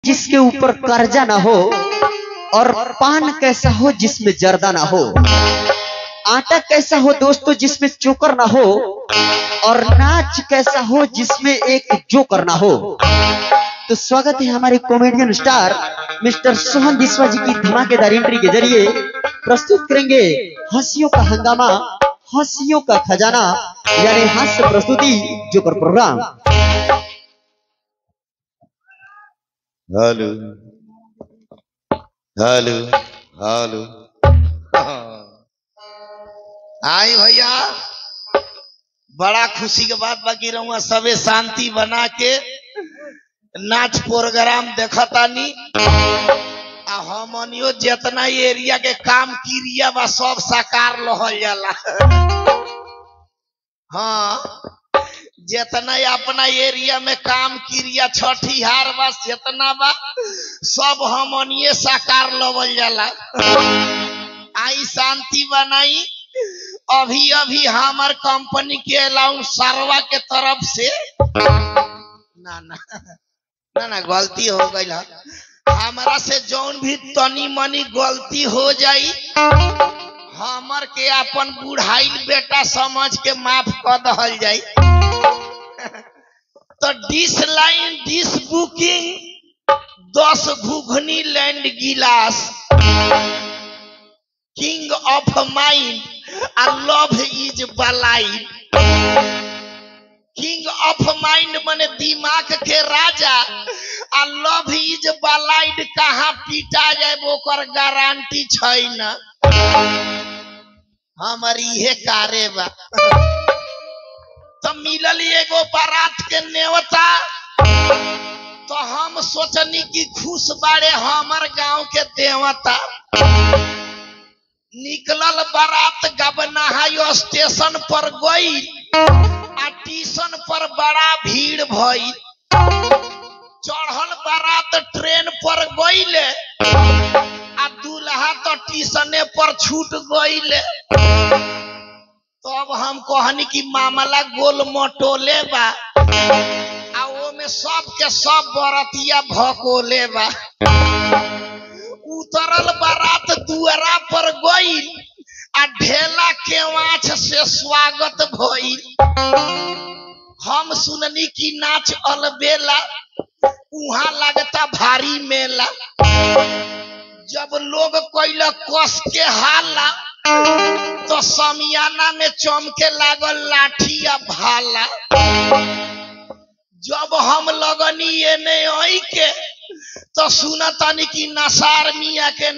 जिसके ऊपर कर्जा ना हो, और पान कैसा हो जिसमें जर्दा ना हो, आटा कैसा हो दोस्तों जिसमें चोकर ना हो, और नाच कैसा हो जिसमें एक जोकर ना हो। तो स्वागत है हमारे कॉमेडियन स्टार मिस्टर सोहन दिसवा जी की धमाकेदार एंट्री के जरिए प्रस्तुत करेंगे हंसियों का हंगामा, हंसियों का खजाना, यानी हास्य प्रस्तुति joker program. Hello hello hello. आई भैया, बड़ा खुशी के बात बाकी रहूंगा, सबे शांति बना के नाच प्रोग्राम देखतानी। हमनियो जितना एरिया के काम क्रिया बा सब साकार लहल जाला। हाँ, जितना अपना एरिया में काम क्रिया छठिहार बा जितना बा सब हमनिए साकार लवल जाला। आई शांति बनाई। अभी अभी हमार कंपनी के अलाउंस सरवा के तरफ से ना ना ना ना गलती हो गई। हमारा से जौन भी तनी मनी गलती हो जाई हमर के अपन बुढ़ाई बेटा समझ के माफ कर दहल जाई। तो डिश लाइन डिश बुकिंग 10 घुघनी लैंड गिलास, किंग ऑफ माइंड आ love is blind. King of mind माने दिमाग के राजा, आ लव इज बलाइड कहाँ पीटा जाए ओकर गारंटी छै ना। हमर इहे कारे बा। तो मिलल एगो बारात के नेवता, तो हम सोचनी कि खुश बाड़े हमर गांव के देवता। निकलल बारात गबनाहा स्टेशन पर गई, स्टेशन पर बड़ा भीड़ भई। चढ़ल बारात ट्रेन पर गईले, आ दूल्हा तो स्टेशने पर छूट गईले। तब हम कहनी कि मामला गोल मटोले बा, आ वो में सब के सब बरतिया भकोले बा। उतरल बारात दुआरा पर गई, आ ढेला के वाँच से स्वागत भइल। हम सुननी कि नाच अलबेला, उहाँ लगता भारी मेला। जब लोग कैला कस के हाला, तो समियाना में चमके लागल लाठी आ भाला। जब हम लगनी एने आई के, तो सुनतानी कि नसार मिया के